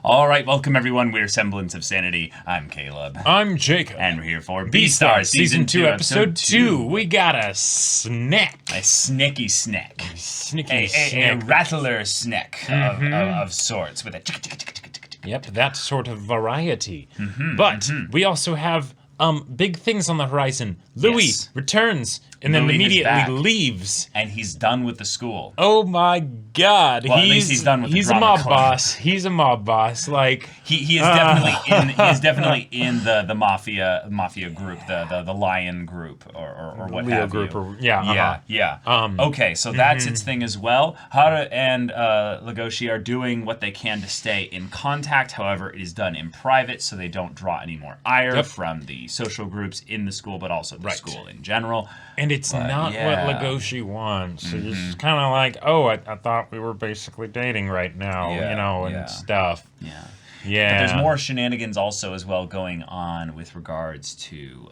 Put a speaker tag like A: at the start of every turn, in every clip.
A: All right, welcome everyone. We're Semblance of Sanity. I'm Caleb.
B: I'm Jacob.
A: And we're here for
B: Beastars Season 2, Episode 2. We got a snekk.
A: A sneaky snekk. A rattler snekk of sorts with a
B: Yep, that sort of variety. But we also have big things on the horizon. Louis returns and then immediately leaves.
A: And he's done with the school.
B: Oh my god.
A: Well, at least he's done with the drama
B: a mob
A: club.
B: Boss. He's a mob boss. Like
A: he is definitely in the mafia group, the lion group or what
B: Leo
A: have
B: group
A: you.
B: or
A: Okay, so that's its thing as well. Hara and Legoshi are doing what they can to stay in contact. However, it is done in private so they don't draw any more ire from the social groups in the school, but also the school in general.
B: And it's not what Legoshi wants. It's kind of like, oh, I thought we were basically dating right now, and stuff. Yeah.
A: But there's more shenanigans also as well going on with regards to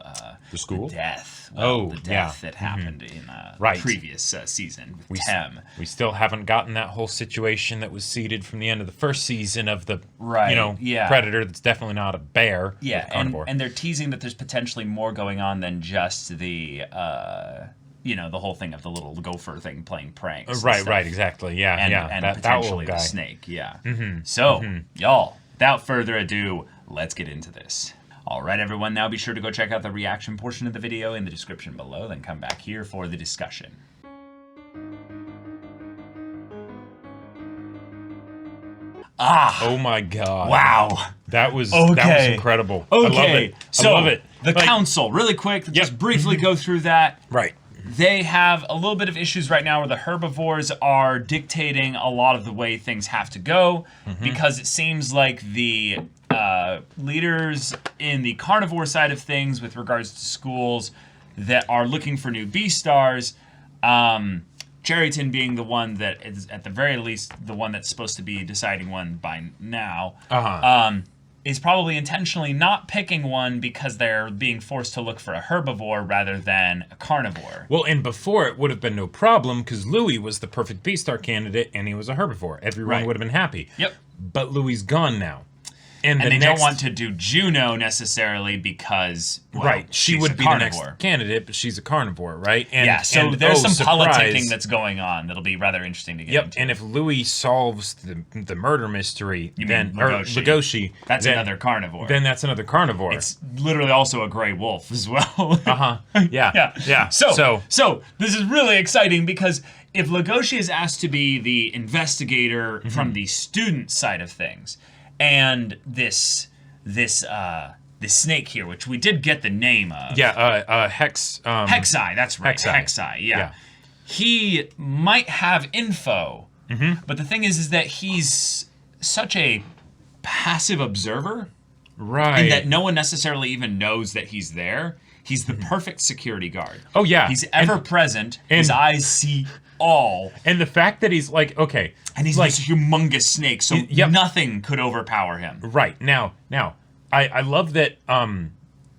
B: the school
A: death.
B: The
A: death that happened in previous season with Tem.
B: We still haven't gotten that whole situation that was seeded from the end of the first season of the predator that's definitely not a bear.
A: Yeah,
B: carnivore.
A: And they're teasing that there's potentially more going on than just the the whole thing of the little gopher thing playing pranks.
B: Right, exactly. Yeah,
A: and
B: that
A: potentially
B: that
A: the snake. Yeah. So, y'all, without further ado, let's get into this. All right, everyone, now be sure to go check out the reaction portion of the video in the description below, then come back here for the discussion.
B: Oh my god.
A: Wow.
B: That was incredible.
A: Okay.
B: I love it. I love it.
A: The council, really quick, just briefly go through that.
B: Right.
A: They have a little bit of issues right now where the herbivores are dictating a lot of the way things have to go because it seems like the leaders in the carnivore side of things with regards to schools that are looking for new Beastars, Cherryton being the one that is at the very least the one that's supposed to be deciding one by now, is probably intentionally not picking one because they're being forced to look for a herbivore rather than a carnivore.
B: Well, and before it would have been no problem because Louis was the perfect Beastar candidate and he was a herbivore. Everyone would have been happy.
A: Yep.
B: But Louis gone now.
A: And they don't want to do Juno necessarily because,
B: she would be
A: carnivore.
B: The next candidate, but she's a carnivore, right? And,
A: so there's some politicking that's going on that'll be rather interesting to get into.
B: And if Louis solves the murder mystery, then
A: Legoshi, that's another carnivore.
B: Then that's another carnivore.
A: It's literally also a gray wolf as well.
B: Yeah.
A: So this is really exciting because if Legoshi is asked to be the investigator from the student side of things, and this snake here, which we did get the name of. Hexeye, that's right. Hexeye, yeah. He might have info, but the thing is that he's such a passive observer.
B: Right.
A: And that no one necessarily even knows that he's there. He's the perfect security guard.
B: Oh, yeah.
A: He's ever present. His eyes see all.
B: And the fact that he's like, okay.
A: And he's like this humongous snake, so nothing could overpower him.
B: Right. Now, I love that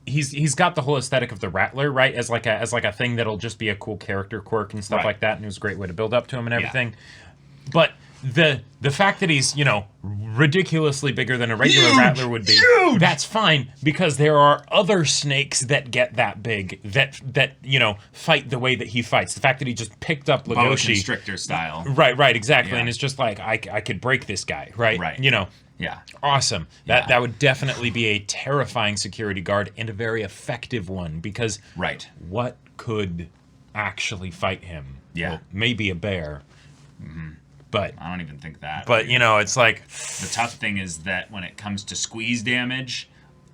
B: he's got the whole aesthetic of the Rattler, right? As like a thing that'll just be a cool character quirk and stuff like that, and it was a great way to build up to him and everything. But the fact that he's, ridiculously bigger than a regular Rattler would be, that's fine, because there are other snakes that get that big that fight the way that he fights. The fact that he just picked up Legoshi.
A: Boa constrictor style.
B: Right, exactly. And it's just like, I could break this guy, right?
A: Right.
B: Yeah. Awesome. That would definitely be a terrifying security guard and a very effective one, because what could actually fight him?
A: Yeah.
B: Well, maybe a bear. But
A: I don't even think that.
B: But, it's like...
A: The tough thing is that when it comes to squeeze damage,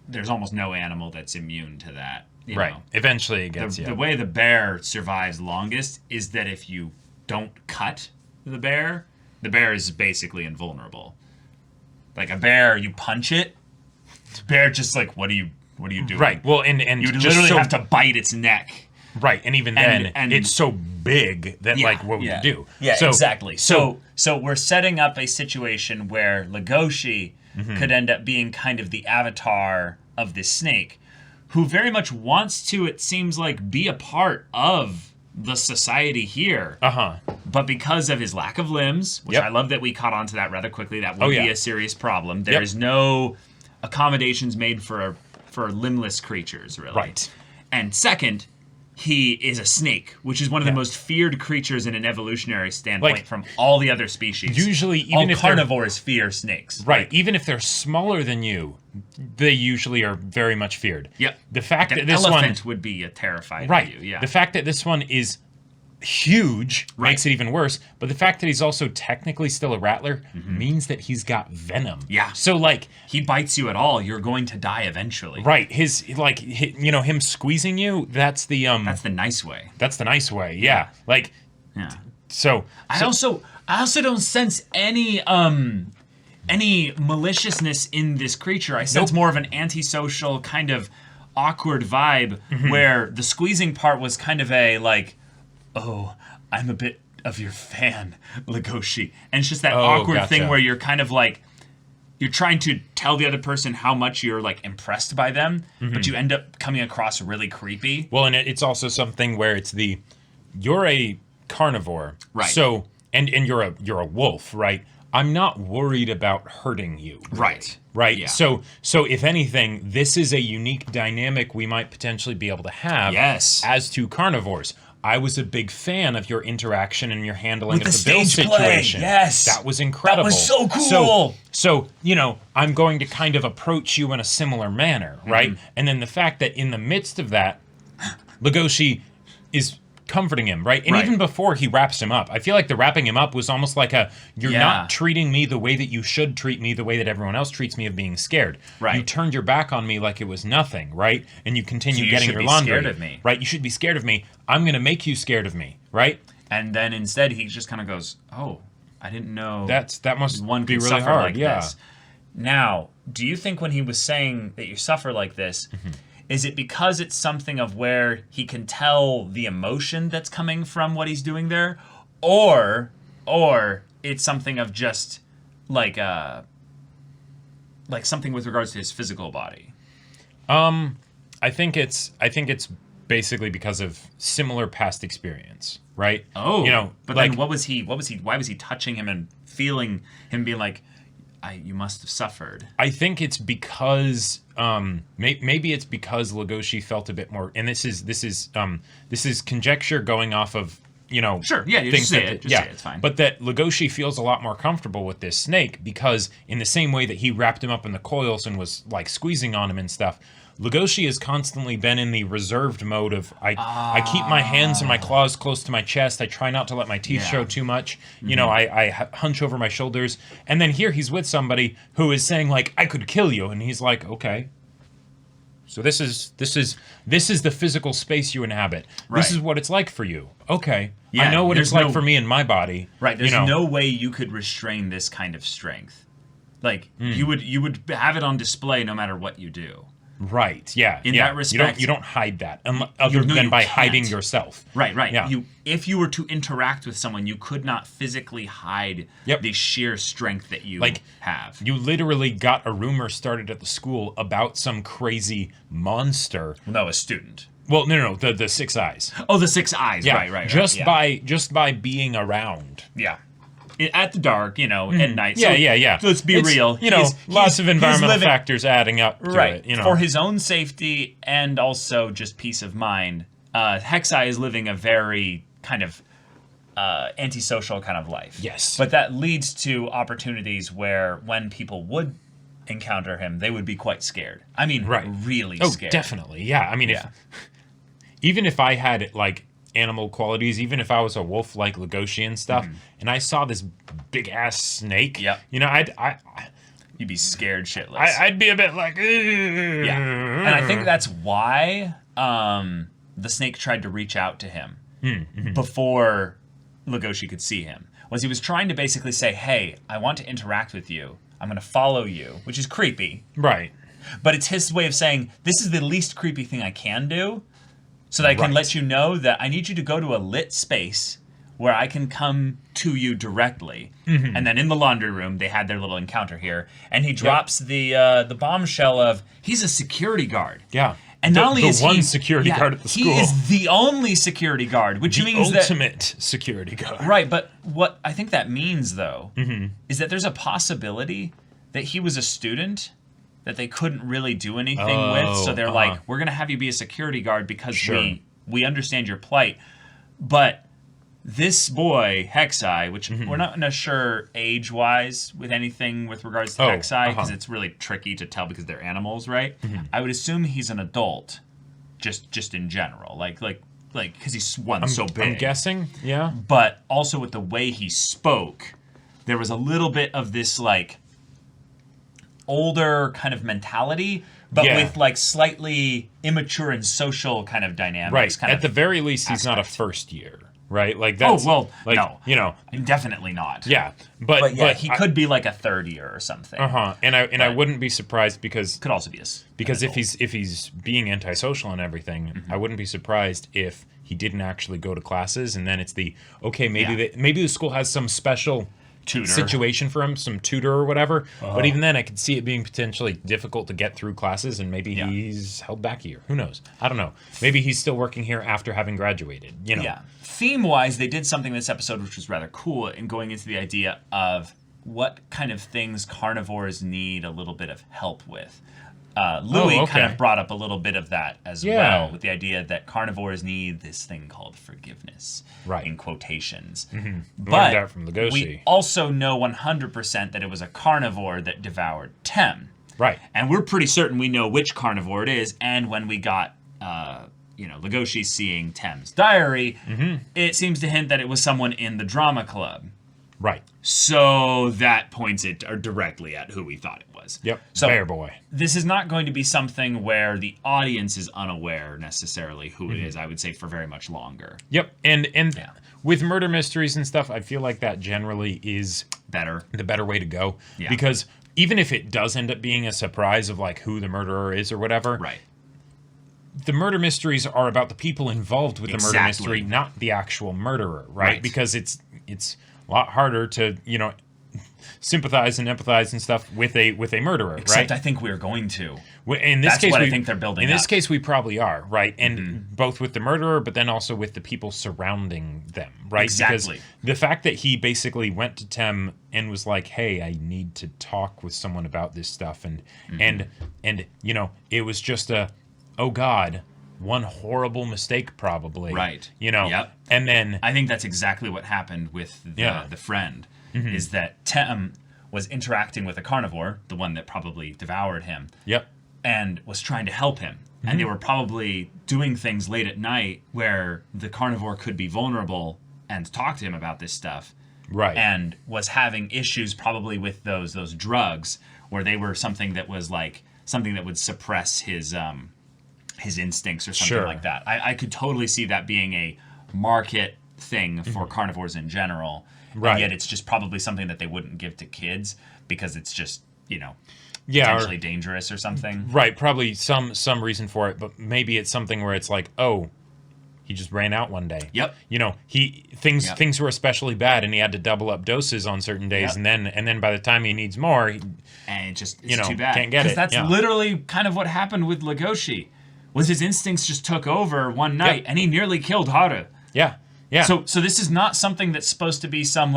A: there's almost no animal that's immune to that. You know?
B: Eventually it gets
A: The way the bear survives longest is that if you don't cut the bear is basically invulnerable. Like a bear, you punch it, the bear just like, what are you doing?
B: Right. Well, and
A: you literally have to bite its neck.
B: Right, and even then, it's so big that, what would you do?
A: Yeah, exactly. So we're setting up a situation where Legoshi could end up being kind of the avatar of this snake, who very much wants to, it seems like, be a part of the society here.
B: Uh-huh.
A: But because of his lack of limbs, which I love that we caught on to that rather quickly, that would be a serious problem. There is no accommodations made for limbless creatures, really.
B: Right.
A: And second, he is a snake, which is one of the most feared creatures in an evolutionary standpoint from all the other species.
B: Usually, even
A: all
B: if
A: carnivores fear snakes.
B: Right. Even if they're smaller than you, they usually are very much feared.
A: Yep.
B: The fact
A: like
B: that this
A: elephant would be terrified of you. Yeah.
B: The fact that this one is huge makes it even worse, but the fact that he's also technically still a rattler means that he's got venom.
A: Yeah.
B: So like
A: he bites you at all, you're going to die eventually.
B: Right. Him squeezing you, that's the
A: nice way.
B: That's the nice way. Yeah. Like So
A: I also don't sense any maliciousness in this creature. I sense more of an antisocial kind of awkward vibe where the squeezing part was kind of a like, oh, I'm a bit of your fan, Legoshi. And it's just that awkward thing where you're kind of like, you're trying to tell the other person how much you're like impressed by them, but you end up coming across really creepy.
B: Well, and it's also something where it's you're a carnivore.
A: Right.
B: So, and you're a wolf, right? I'm not worried about hurting you. Really, right.
A: Yeah.
B: So if anything, this is a unique dynamic we might potentially be able to have as two carnivores. I was a big fan of your interaction and your handling
A: with
B: of the build situation.
A: Yes.
B: That was incredible.
A: That was so cool.
B: So, I'm going to kind of approach you in a similar manner, right? And then the fact that in the midst of that, Legoshi is comforting him, right? And even before he wraps him up, I feel like the wrapping him up was almost like you're not treating me the way that you should treat me, the way that everyone else treats me of being scared.
A: Right.
B: You turned your back on me like it was nothing, right? And you continue getting your laundry.
A: Scared of me.
B: Right? You should be scared of me. I'm going to make you scared of me, right?
A: And then instead he just kind of goes, oh, I didn't know
B: that must
A: one
B: be
A: could
B: really
A: suffer
B: hard.
A: like this. Now, do you think when he was saying that you suffer like this, is it because it's something of where he can tell the emotion that's coming from what he's doing there, or it's something of just like something with regards to his physical body?
B: I think it's basically because of similar past experience, right?
A: Oh, but then why was he touching him and feeling him being like, you must have suffered?
B: I think it's because maybe it's because Legoshi felt a bit more, and this is conjecture going off of
A: sure, yeah, you
B: things
A: just say it, say it, it's fine.
B: But that Legoshi feels a lot more comfortable with this snake because in the same way that he wrapped him up in the coils and was like squeezing on him and stuff, Legoshi has constantly been in the reserved mode of I keep my hands and my claws close to my chest. I try not to let my teeth show too much. I hunch over my shoulders. And then here he's with somebody who is saying like, I could kill you, and he's like, okay. So this is the physical space you inhabit.
A: Right.
B: This is what it's like for you. Okay.
A: Yeah,
B: I know what it's like for me in my body.
A: Right. There's no way you could restrain this kind of strength. Like you would have it on display no matter what you do.
B: Right. Yeah.
A: In that respect,
B: you don't hide that other than by hiding yourself.
A: Right.
B: Yeah.
A: If you were to interact with someone, you could not physically hide the sheer strength that you have.
B: You literally got a rumor started at the school about some crazy monster.
A: No, a student.
B: Well, no, the six eyes.
A: Oh, the six eyes.
B: Yeah.
A: Right.
B: Just by being around.
A: Yeah. At the dark, at night.
B: Yeah.
A: Let's be real.
B: Lots of environmental factors adding up to it.
A: For his own safety and also just peace of mind, Hexeye is living a very kind of antisocial kind of life.
B: Yes.
A: But that leads to opportunities where when people would encounter him, they would be quite scared. I mean, really scared.
B: Oh, definitely. Yeah. I mean, even if I had, like, animal qualities, even if I was a wolf like Legoshi and stuff, and I saw this big ass snake,
A: you'd be scared shitless.
B: I'd be a bit like,
A: yeah. And I think that's why the snake tried to reach out to him before Legoshi could see him. Was he was trying to basically say, hey, I want to interact with you. I'm going to follow you, which is creepy.
B: Right.
A: But it's his way of saying, this is the least creepy thing I can do, so that I can let you know that I need you to go to a lit space where I can come to you directly. And then in the laundry room, they had their little encounter here, and he drops the bombshell of, he's a security guard.
B: Yeah.
A: And not only is
B: one
A: he
B: security guard at the school.
A: He is the only security guard, which means
B: the ultimate security guard.
A: Right, but what I think that means, though, is that there's a possibility that he was a student that they couldn't really do anything with, so they're like, we're going to have you be a security guard because we understand your plight. But this boy, Hexeye, which we're not sure age-wise with anything with regards to Hexeye, because it's really tricky to tell because they're animals, right? I would assume he's an adult, just in general, like because he's so big.
B: I'm guessing, yeah.
A: But also with the way he spoke, there was a little bit of this like older kind of mentality, but with like slightly immature and social kind of dynamics.
B: Right.
A: Kind
B: At the very least, he's not a first year. Right, like
A: that's. Oh well, no,
B: you know,
A: definitely not.
B: Yeah,
A: but he could be like a third year or something.
B: And I wouldn't be surprised because
A: could also be
B: because if he's being antisocial and everything, I wouldn't be surprised if he didn't actually go to classes, and then it's maybe the school has some special situation for him, some tutor or whatever. But even then, I could see it being potentially difficult to get through classes, and maybe he's held back a year. Who knows? I don't know. Maybe he's still working here after having graduated. You know.
A: Yeah. Theme-wise, they did something this episode which was rather cool in going into the idea of what kind of things carnivores need a little bit of help with. Louis kind of brought up a little bit of that as well, with the idea that carnivores need this thing called forgiveness, in quotations.
B: But that from Legoshi.
A: We also know 100% that it was a carnivore that devoured Tem.
B: Right.
A: And we're pretty certain we know which carnivore it is, and when we got... Legoshi seeing Tem's diary, it seems to hint that it was someone in the drama club.
B: Right.
A: So that points it directly at who we thought it was.
B: Yep.
A: So
B: Bear Boy.
A: This is not going to be something where the audience is unaware necessarily who it is, I would say, for very much longer.
B: Yep. And with murder mysteries and stuff, I feel like that generally is the better way to go. Yeah. Because even if it does end up being a surprise of like who the murderer is or whatever, the murder mysteries are about the people involved with the murder mystery, not the actual murderer, right? Because it's a lot harder to, sympathize and empathize and stuff with a murderer,
A: Except I think we're going to.
B: In this case,
A: I think they're building
B: in this case, we probably are, right? And both with the murderer, but then also with the people surrounding them, right?
A: Exactly.
B: Because the fact that he basically went to Tem and was like, "Hey, I need to talk with someone about this stuff," and it was just oh God, one horrible mistake probably.
A: Right.
B: And then
A: I think that's exactly what happened with the friend, is that Tem was interacting with a carnivore, the one that probably devoured him.
B: Yep.
A: And was trying to help him. And they were probably doing things late at night where the carnivore could be vulnerable and talk to him about this stuff.
B: Right.
A: And was having issues probably with those drugs, where they were something that would suppress his instincts or something like that. I could totally see that being a market thing for carnivores in general. Right. And yet it's just probably something that they wouldn't give to kids because it's just, potentially dangerous or something.
B: Right. Probably some reason for it, but maybe it's something where it's like, oh, he just ran out one day.
A: Yep.
B: Things were especially bad and he had to double up doses on certain days and then by the time he needs more,
A: it's too bad.
B: Can't get it.
A: Because that's literally kind of what happened with Legoshi. Was his instincts just took over one night, and he nearly killed Haru.
B: Yeah, yeah.
A: So this is not something that's supposed to be some,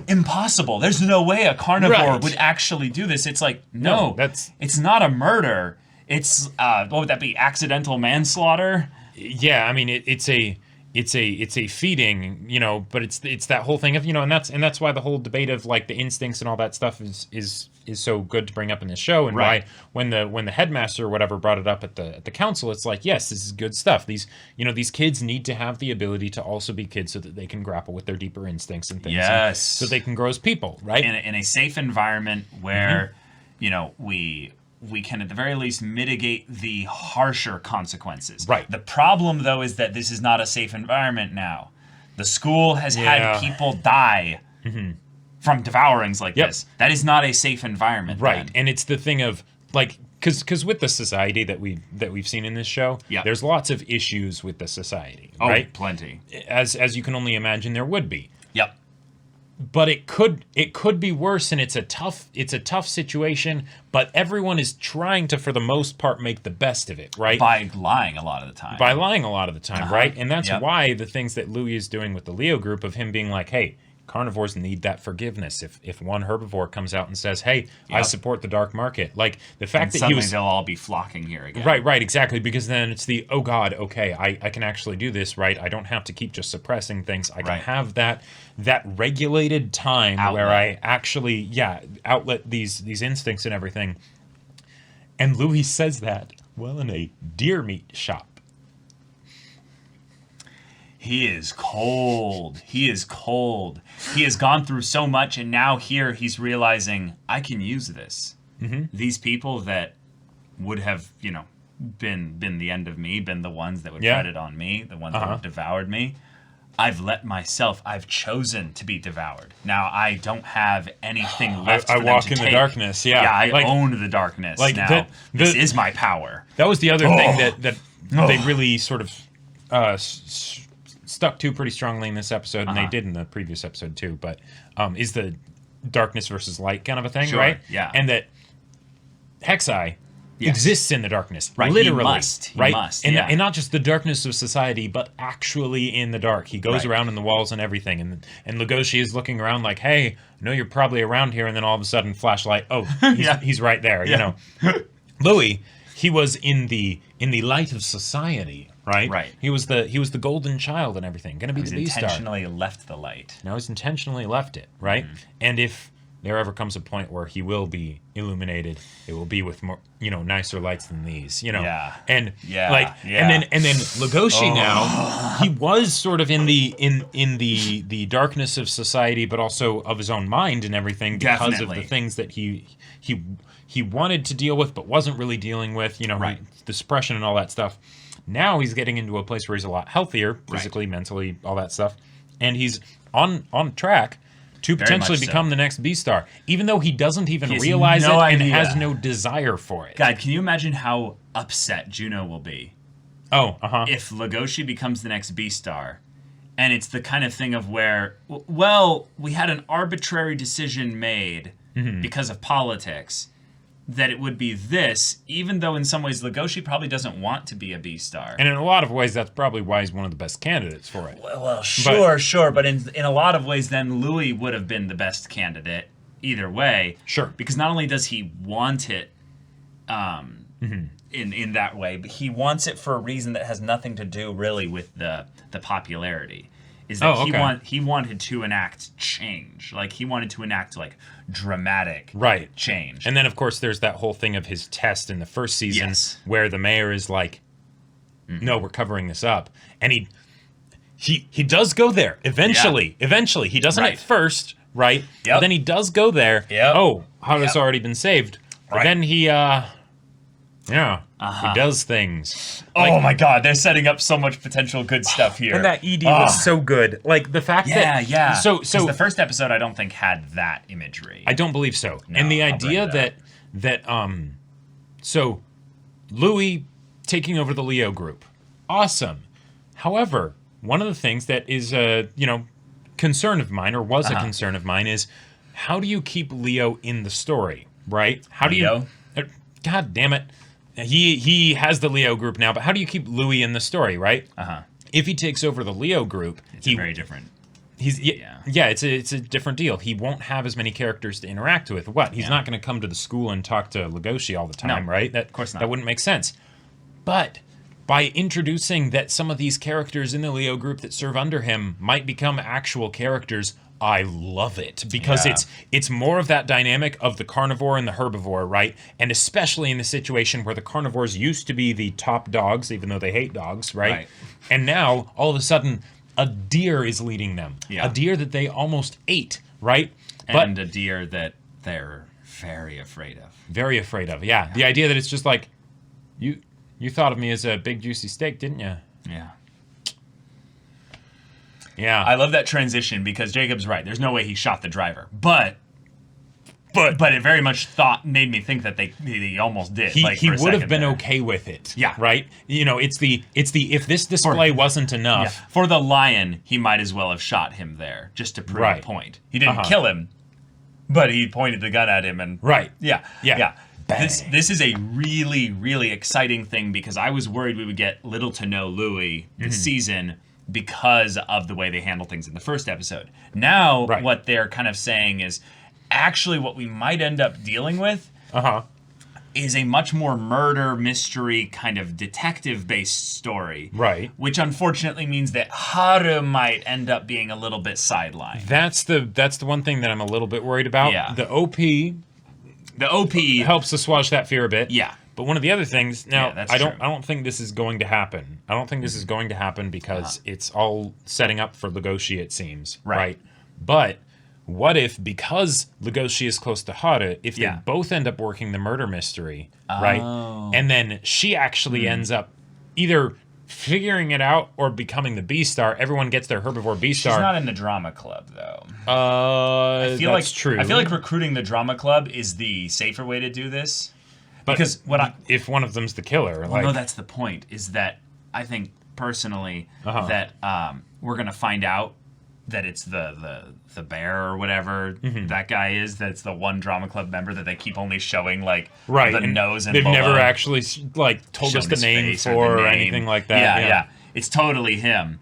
A: impossible. There's no way a carnivore would actually do this. It's like, no, it's not a murder. It's, what would that be, accidental manslaughter?
B: Yeah, I mean, it's a feeding, but it's that whole thing of, and that's why the whole debate of, the instincts and all that stuff is so good to bring up in this show, and why when the headmaster or whatever brought it up at the council, it's like, yes, this is good stuff. These kids need to have the ability to also be kids so that they can grapple with their deeper instincts and things.
A: Yes.
B: So they can grow as people, right?
A: In a safe environment where, we can at the very least mitigate the harsher consequences.
B: Right.
A: The problem, though, is that this is not a safe environment now. The school has had people die from devourings like this. That is not a safe environment.
B: Right.
A: Then.
B: And it's the thing of, because with the society that we've seen in this show, there's lots of issues with the society, right?
A: Plenty.
B: As you can only imagine there would be.
A: Yep.
B: but it could be worse, and it's a tough situation, but everyone is trying to, for the most part, make the best of it, right?
A: By lying a lot of the time.
B: Right? And that's why the things that Louis is doing with the Leo group, of him being like, hey, carnivores need that forgiveness. If one herbivore comes out and says, hey, I support the dark market, like the fact that
A: suddenly they'll all be flocking here again.
B: Right, exactly, because then it's the, oh God, okay, I can actually do this, right? I don't have to keep just suppressing things. I can have that regulated time where I actually, outlet these instincts and everything. And Louis says that, well, in a deer meat shop.
A: He is cold. He is cold. He has gone through so much, and now here he's realizing, I can use this. These people that would have, been the end of me, been the ones that would credit on me, the ones that would have devoured me. I've chosen to be devoured. Now I don't have anything left.
B: I
A: for them
B: walk
A: to
B: in
A: take.
B: the darkness. Yeah,
A: I own the darkness.
B: Like
A: now this is my power.
B: That was the other thing that they really sort of stuck to pretty strongly in this episode, and they did in the previous episode too. But is the darkness versus light kind of a thing, right?
A: Yeah,
B: and that Hexeye exists in the darkness,
A: right?
B: Literally,
A: he must,
B: and not just the darkness of society, but actually in the dark. He goes around in the walls and everything, and Legoshi is looking around like, hey, I know you're probably around here, and then all of a sudden, flashlight, oh, he's right there, you know. Louis, he was in the light of society, right?
A: Right.
B: He was the golden child and everything, gonna be the Beastar.
A: Intentionally left the light.
B: Now he's intentionally left it, right? And if there ever comes a point where he will be illuminated, it will be with more, nicer lights than these, And and then Legoshi now, he was sort of in the darkness of society, but also of his own mind and everything because of the things that he wanted to deal with but wasn't really dealing with, the suppression and all that stuff. Now he's getting into a place where he's a lot healthier, physically, mentally, all that stuff, and he's on track to potentially become the next Beastar, even though he doesn't even realize it and has no desire for it.
A: God, can you imagine how upset Juno will be? If Legoshi becomes the next Beastar, and it's the kind of thing of where, well, we had an arbitrary decision made because of politics, that it would be this, even though in some ways Legoshi probably doesn't want to be a Beastar.
B: And in a lot of ways, that's probably why he's one of the best candidates for it.
A: Well, sure. But in a lot of ways, then Louis would have been the best candidate either way.
B: Sure.
A: Because not only does he want it in that way, but he wants it for a reason that has nothing to do really with the popularity. Is that he wanted to enact change. Like, he wanted to enact, like, dramatic change.
B: And then, of course, there's that whole thing of his test in the first season where the mayor is like, no, we're covering this up. And he does go there eventually. Eventually. He doesn't at first, right? But then he does go there. Oh, Haru's already been saved. But then he, he does things.
A: Oh my God, they're setting up so much potential good stuff here.
B: And that ED was so good. Like the fact that So
A: the first episode I don't think had that imagery.
B: I don't believe so. No, and the idea that so Louis taking over the Leo group. Awesome. However, one of the things that is concern of mine, or was a concern of mine, is how do you keep Leo in the story, right? How do you God damn it. He has the Leo group now, but how do you keep Louis in the story, right? If he takes over the Leo group,
A: it's very different.
B: It's a different deal. He won't have as many characters to interact with. He's not going to come to the school and talk to Legoshi all the time, right?
A: Of course not.
B: That wouldn't make sense. But by introducing that some of these characters in the Leo group that serve under him might become actual characters, I love it, because it's more of that dynamic of the carnivore and the herbivore, right? And especially in the situation where the carnivores used to be the top dogs, even though they hate dogs, right? And now, all of a sudden, a deer is leading them. A deer that they almost ate, right?
A: And a deer that they're very afraid of.
B: Very afraid of, yeah. The idea that it's just like, you thought of me as a big juicy steak, didn't you? Yeah.
A: I love that transition because Jacob's right. There's no way he shot the driver. But But it very much made me think that he almost did.
B: He would have been okay with it.
A: Yeah.
B: Right? You know, it's the if this display wasn't enough.
A: Yeah. For the lion, he might as well have shot him there just to prove a point. He didn't kill him, but he pointed the gun at him and Yeah. This is a really, really exciting thing because I was worried we would get little to no Louis this season because of the way they handle things in the first episode. Now, what they're kind of saying is actually what we might end up dealing with is a much more murder mystery kind of detective-based story.
B: Right.
A: Which unfortunately means that Haru might end up being a little bit sidelined.
B: That's the one thing that I'm a little bit worried about.
A: Yeah.
B: The OP helps assuage that fear a bit.
A: Yeah.
B: But one of the other things I don't think this is going to happen. I don't think this is going to happen because it's all setting up for Legoshi, it seems. Right. But what if, because Legoshi is close to Haru, if they both end up working the murder mystery, right? And then she actually ends up either figuring it out or becoming the Beastar. Everyone gets their herbivore Beastar.
A: She's not in the drama club, though.
B: That's true.
A: I feel like recruiting the drama club is the safer way to do this.
B: But because if one of them's the killer,
A: no, that's the point. Is that I think personally that we're gonna find out that it's the bear or whatever that guy is. That's the one drama club member that they keep only showing the nose and
B: they've
A: below.
B: Never actually told us the name or anything like that.
A: Yeah, it's totally him.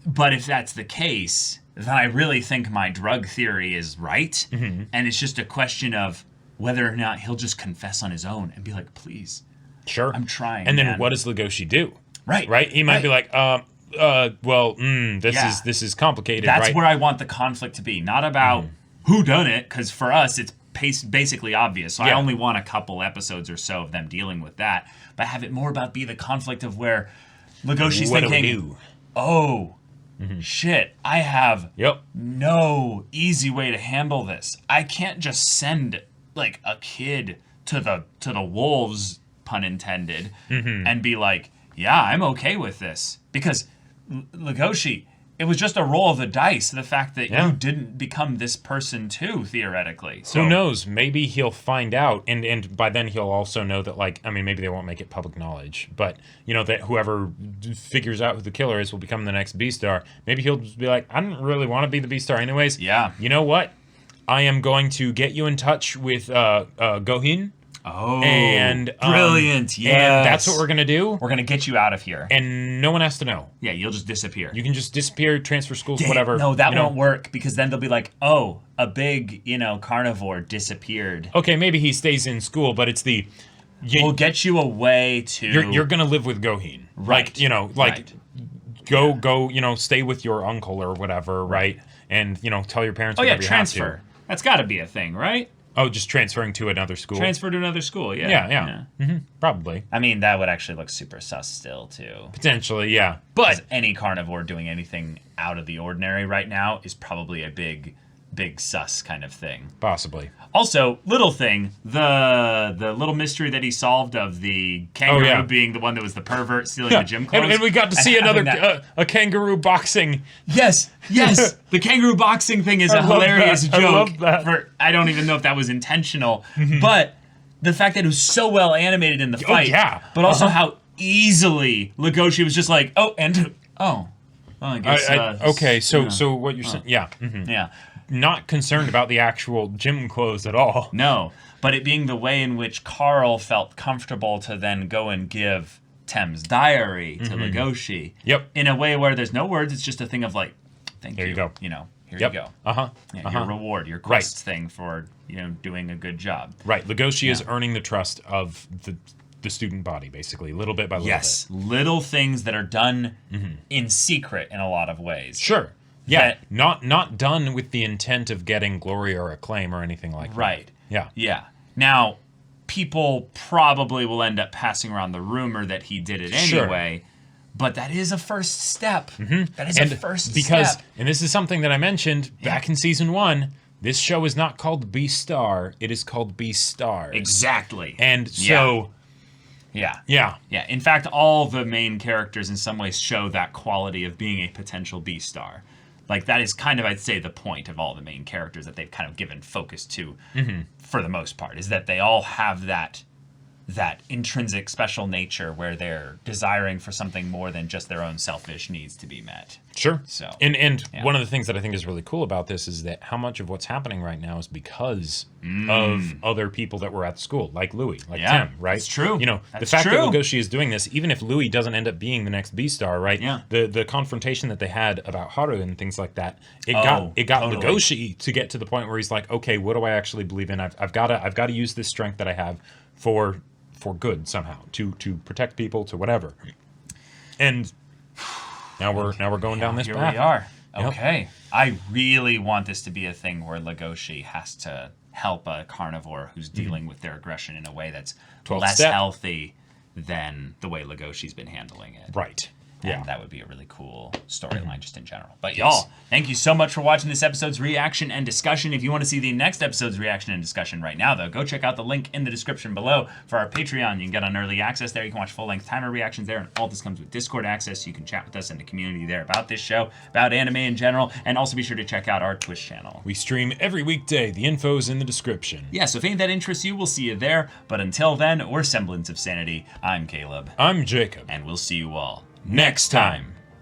A: But if that's the case, then I really think my drug theory is right, and it's just a question of whether or not he'll just confess on his own and be like, please.
B: Sure.
A: I'm trying.
B: And then what does Legoshi do?
A: Right.
B: He might be like, this is complicated.
A: That's where I want the conflict to be. Not about who done it, because for us, it's basically obvious. So I only want a couple episodes or so of them dealing with that. But have it more about be the conflict of where Legoshi's thinking, shit, I have no easy way to handle this. I can't just send a kid to the wolves, pun intended, and be like, yeah, I'm okay with this. Because Legoshi, it was just a roll of the dice, the fact that you didn't become this person too, theoretically. So
B: who knows? Maybe he'll find out, and by then he'll also know that, maybe they won't make it public knowledge, but, that whoever figures out who the killer is will become the next Beastar. Maybe he'll just be like, I didn't really want to be the Beastar anyways.
A: Yeah.
B: You know what? I am going to get you in touch with Gohin.
A: Oh,
B: and
A: brilliant! Yes,
B: and that's what we're gonna do.
A: We're gonna get you out of here,
B: and no one has to know.
A: Yeah, you'll just disappear.
B: You can just disappear, transfer schools, whatever.
A: No, that won't work because then they'll be like, "Oh, a big, carnivore disappeared."
B: Okay, maybe he stays in school, but it's
A: we'll get you away to.
B: You're gonna live with Gohin,
A: right?
B: Go, stay with your uncle or whatever, right? And tell your parents.
A: Oh yeah, transfer. That's got to be a thing, right?
B: Oh, just transferring to another school?
A: Transfer to another school, yeah.
B: Yeah. Mm-hmm. Probably.
A: I mean, that would actually look super sus still, too.
B: Potentially, yeah. But
A: any carnivore doing anything out of the ordinary right now is probably a big sus kind of thing.
B: Possibly.
A: Also, little thing, the little mystery that he solved of the kangaroo being the one that was the pervert stealing the gym clothes.
B: And we got to see another a kangaroo boxing.
A: Yes. The kangaroo boxing thing is a hilarious joke.
B: I love that.
A: I don't even know if that was intentional, but the fact that it was so well animated in the fight, but also how easily Legoshi was just like, I guess,
B: okay, so what you're saying,
A: yeah.
B: Not concerned about the actual gym clothes at all.
A: No, but it being the way in which Carl felt comfortable to then go and give Tem's diary to Legoshi.
B: Yep.
A: In a way where there's no words, it's just a thing of thank you.
B: There you go.
A: Here you go. Your reward, your quest thing for, doing a good job.
B: Right. Legoshi is earning the trust of the student body, basically, little bit by little bit.
A: Yes, little things that are done in secret in a lot of ways.
B: Sure. Yeah, not done with the intent of getting glory or acclaim or anything like that.
A: Right.
B: Yeah.
A: Yeah. Now, people probably will end up passing around the rumor that he did it anyway, but that is a first step. That is a first step.
B: And this is something that I mentioned back in season 1, this show is not called Beastar, it is called Beastars.
A: Exactly.
B: And so...
A: Yeah. In fact, all the main characters in some ways show that quality of being a potential Beastar. Like, that is kind of, I'd say, the point of all the main characters that they've kind of given focus to, for the most part, is that they all have that intrinsic special nature where they're desiring for something more than just their own selfish needs to be met.
B: Sure.
A: So,
B: and one of the things that I think is really cool about this is that how much of what's happening right now is because of other people that were at the school, like Louis, like Tim, right?
A: That's true.
B: You know, the fact that Legoshi is doing this, even if Louis doesn't end up being the next Beastar, right?
A: Yeah.
B: The confrontation that they had about Haru and things like that, it got totally. Legoshi to get to the point where he's like, okay, what do I actually believe in? I've got to use this strength that I have for good somehow, to protect people, to whatever. And now we're going down this path.
A: Here we are. Okay. Yep. I really want this to be a thing where Legoshi has to help a carnivore who's dealing with their aggression in a way that's less healthy than the way Legoshi's been handling it.
B: Right.
A: And that would be a really cool storyline just in general. But y'all, thank you so much for watching this episode's reaction and discussion. If you want to see the next episode's reaction and discussion right now, though, go check out the link in the description below for our Patreon. You can get on early access there. You can watch full-length timer reactions there. And all this comes with Discord access, so you can chat with us in the community there about this show, about anime in general. And also be sure to check out our Twitch channel.
B: We stream every weekday. The info's in the description.
A: Yeah, so if any of that interests you, we'll see you there. But until then, we're Semblance of Sanity. I'm Caleb.
B: I'm Jacob.
A: And we'll see you all next time.